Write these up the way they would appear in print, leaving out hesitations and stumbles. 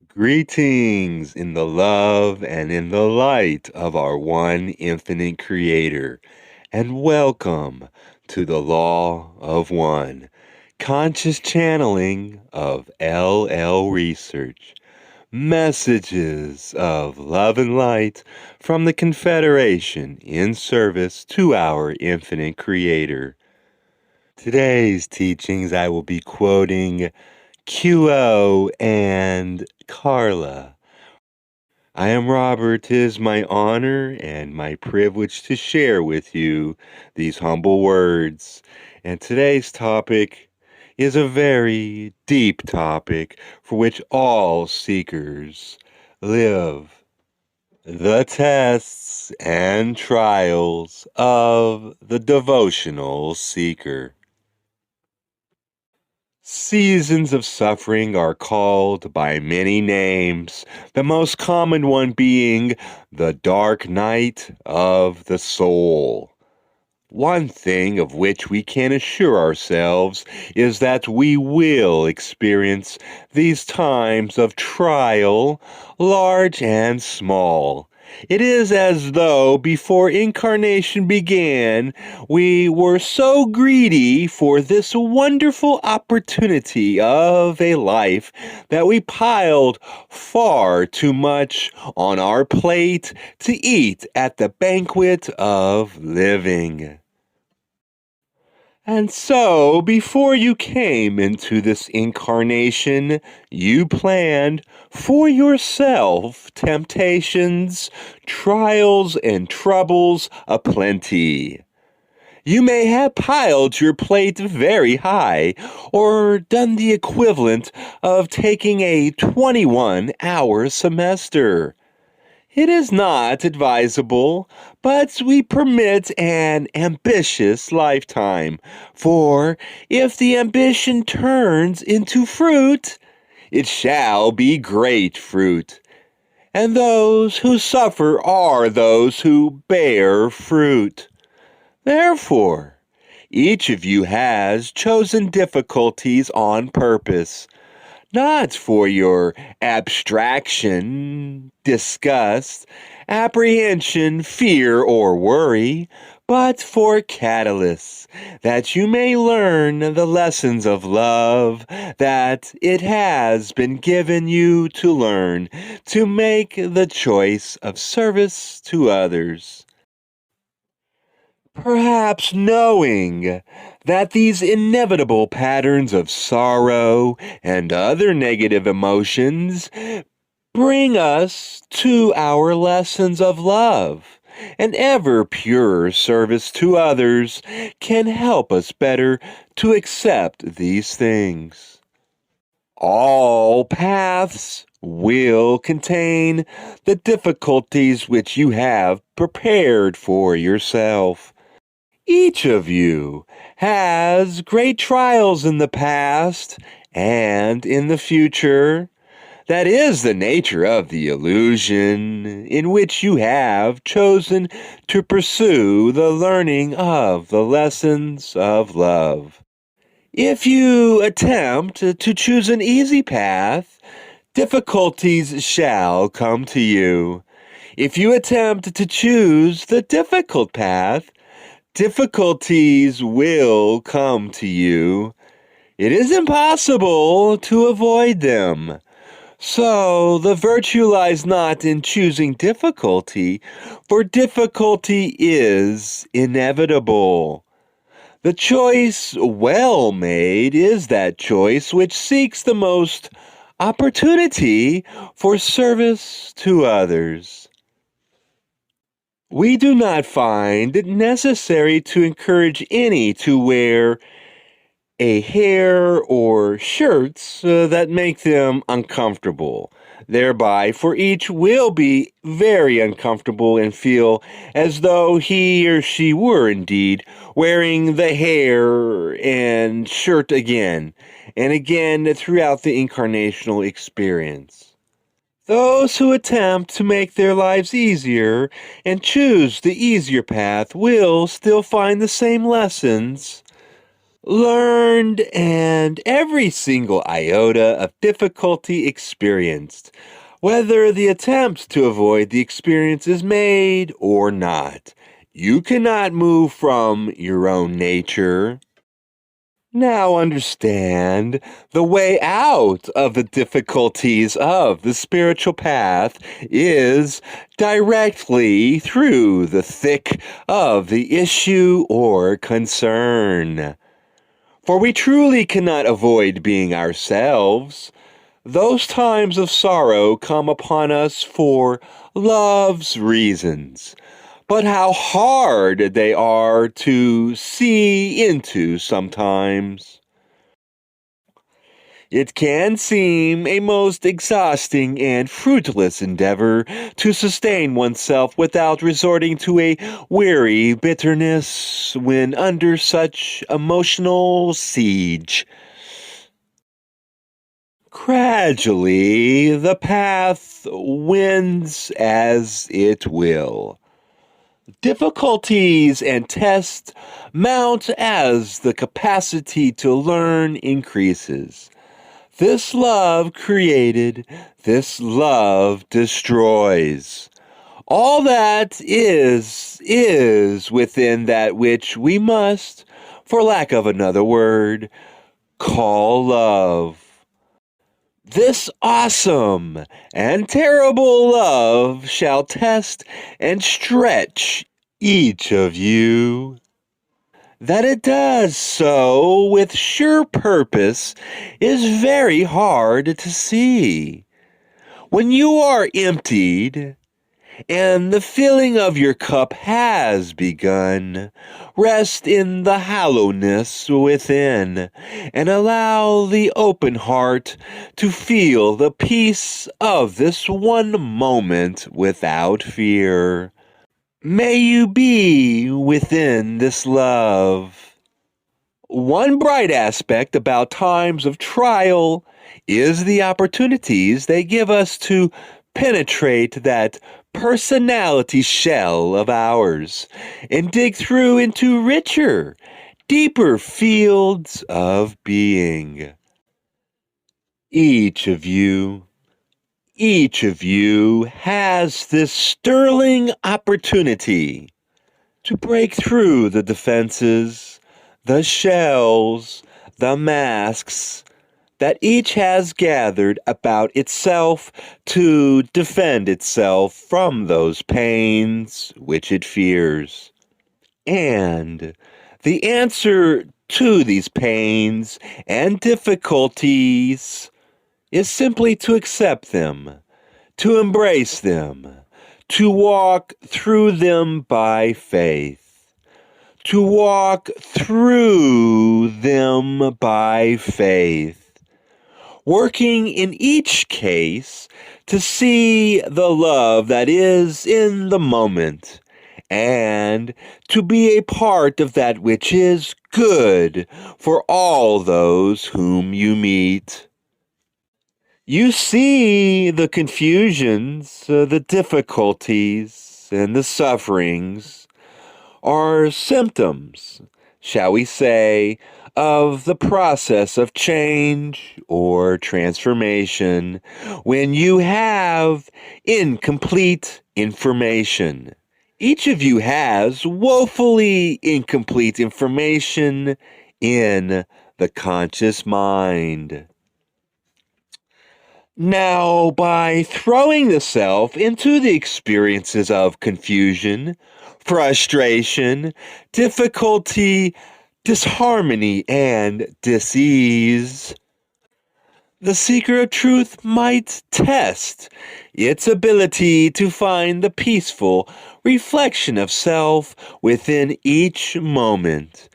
Greetings in the love and in the light of our one infinite Creator, and welcome to the Law of One, conscious channeling of LL Research, messages of love and light from the Confederation in service to our infinite Creator. Today's teachings I will be quoting QO and Carla. I am Robert. 'Tis my honor and my privilege to share with you these humble words. And today's topic is a very deep topic for which all seekers live. The tests and trials of the devotional seeker. Seasons of suffering are called by many names, the most common one being the dark night of the soul. One thing of which we can assure ourselves is that we will experience these times of trial, large and small. It is as though before incarnation began, we were so greedy for this wonderful opportunity of a life that we piled far too much on our plate to eat at the banquet of living. And so, before you came into this incarnation, you planned for yourself temptations, trials, and troubles aplenty. You may have piled your plate very high, or done the equivalent of taking a 21-hour semester. It is not advisable, but we permit an ambitious lifetime, for if the ambition turns into fruit, it shall be great fruit. And those who suffer are those who bear fruit. Therefore, each of you has chosen difficulties on purpose, not for your abstraction, disgust, apprehension, fear, or worry, but for catalysts, that you may learn the lessons of love that it has been given you to learn, to make the choice of service to others. Perhaps knowing that these inevitable patterns of sorrow and other negative emotions bring us to our lessons of love, and ever purer service to others can help us better to accept these things. All paths will contain the difficulties which you have prepared for yourself. Each of you has great trials in the past and in the future. That is the nature of the illusion in which you have chosen to pursue the learning of the lessons of love. If you attempt to choose an easy path, difficulties shall come to you. If you attempt to choose the difficult path, difficulties will come to you. It is impossible to avoid them. So the virtue lies not in choosing difficulty, for difficulty is inevitable. The choice well made is that choice which seeks the most opportunity for service to others. We do not find it necessary to encourage any to wear a hair or shirts that make them uncomfortable. Thereby, for each will be very uncomfortable and feel as though he or she were indeed wearing the hair and shirt again and again throughout the incarnational experience. Those who attempt to make their lives easier and choose the easier path will still find the same lessons, learned, and every single iota of difficulty experienced, whether the attempt to avoid the experience is made or not. You cannot move from your own nature. Now understand the way out of the difficulties of the spiritual path is directly through the thick of the issue or concern. For we truly cannot avoid being ourselves. Those times of sorrow come upon us for love's reasons. But how hard they are to see into sometimes. It can seem a most exhausting and fruitless endeavor to sustain oneself without resorting to a weary bitterness when under such emotional siege. Gradually, the path wins as it will. Difficulties and tests mount as the capacity to learn increases. This love created, this love destroys. All that is within that which we must, for lack of another word, call love. This awesome and terrible love shall test and stretch each of you. That it does so with sure purpose is very hard to see. When you are emptied, and the filling of your cup has begun, rest in the hollowness within, and allow the open heart to feel the peace of this one moment without fear. May you be within this love. One bright aspect about times of trial is the opportunities they give us to penetrate that personality shell of ours and dig through into richer, deeper fields of being. Each of you has this sterling opportunity to break through the defenses, the shells, the masks that each has gathered about itself to defend itself from those pains which it fears. And the answer to these pains and difficulties is simply to accept them, to embrace them, to walk through them by faith. To walk through them by faith, working in each case to see the love that is in the moment, and to be a part of that which is good for all those whom you meet. You see the confusions, the difficulties, and the sufferings are symptoms, shall we say, of the process of change or transformation when you have incomplete information. Each of you has woefully incomplete information in the conscious mind. Now, by throwing the self into the experiences of confusion, frustration, difficulty, disharmony, and dis-ease, the seeker of truth might test its ability to find the peaceful reflection of self within each moment,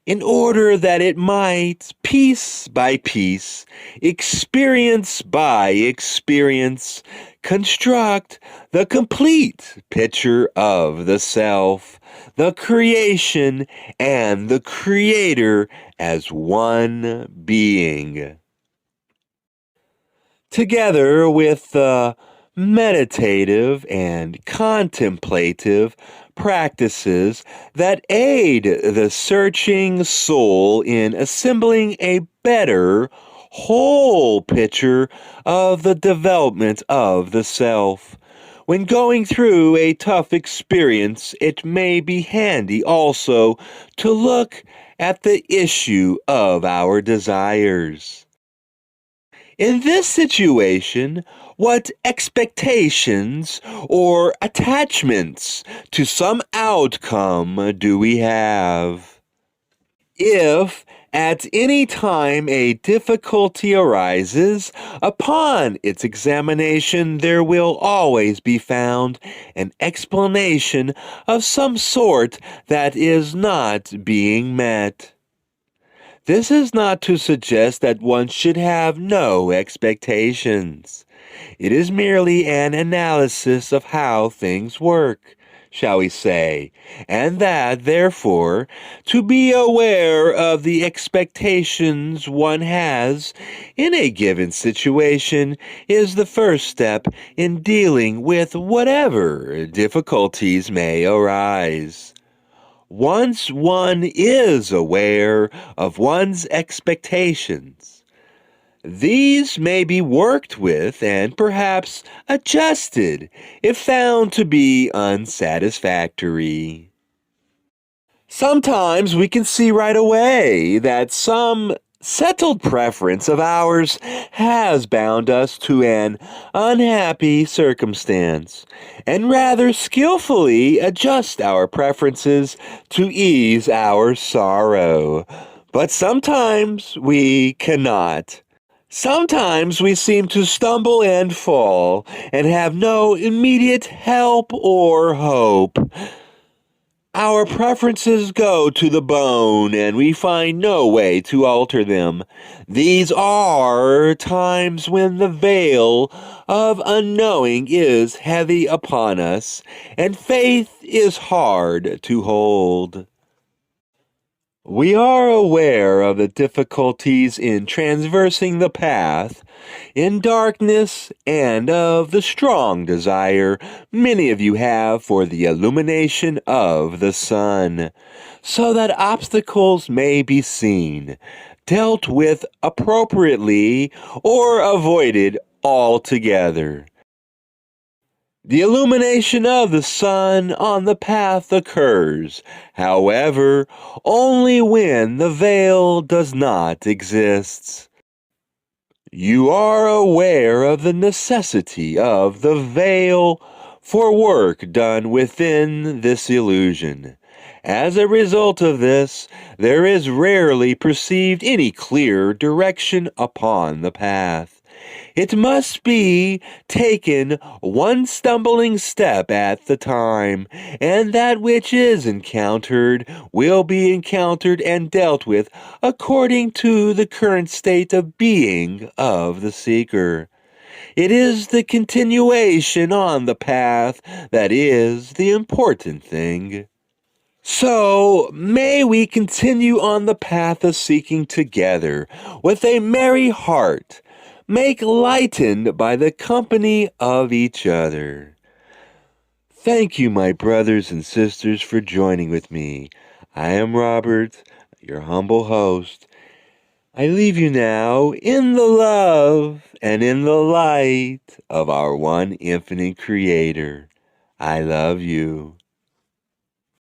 in order that it might, piece by piece, experience by experience, construct the complete picture of the self, the creation, and the creator as one being. Together with the meditative and contemplative practices that aid the searching soul in assembling a better, whole picture of the development of the self. When going through a tough experience, it may be handy also to look at the issue of our desires. In this situation, what expectations or attachments to some outcome do we have? If at any time a difficulty arises, upon its examination there will always be found an explanation of some sort that is not being met. This is not to suggest that one should have no expectations. It is merely an analysis of how things work, shall we say, and that, therefore, to be aware of the expectations one has in a given situation is the first step in dealing with whatever difficulties may arise. Once one is aware of one's expectations, these may be worked with and perhaps adjusted if found to be unsatisfactory. Sometimes we can see right away that some settled preference of ours has bound us to an unhappy circumstance, and rather skillfully adjust our preferences to ease our sorrow. But sometimes we cannot. Sometimes we seem to stumble and fall and have no immediate help or hope. Our preferences go to the bone, and we find no way to alter them. These are times when the veil of unknowing is heavy upon us, and faith is hard to hold. We are aware of the difficulties in traversing the path in darkness and of the strong desire many of you have for the illumination of the sun, so that obstacles may be seen, dealt with appropriately, or avoided altogether. The illumination of the sun on the path occurs, however, only when the veil does not exist. You are aware of the necessity of the veil for work done within this illusion. As a result of this, there is rarely perceived any clear direction upon the path. It must be taken one stumbling step at the time, and that which is encountered will be encountered and dealt with according to the current state of being of the seeker. It is the continuation on the path that is the important thing. So, may we continue on the path of seeking together with a merry heart, make lightened by the company of each other. Thank you, my brothers and sisters, for joining with me. I am Robert, your humble host. I leave you now in the love and in the light of our one infinite Creator. I love you.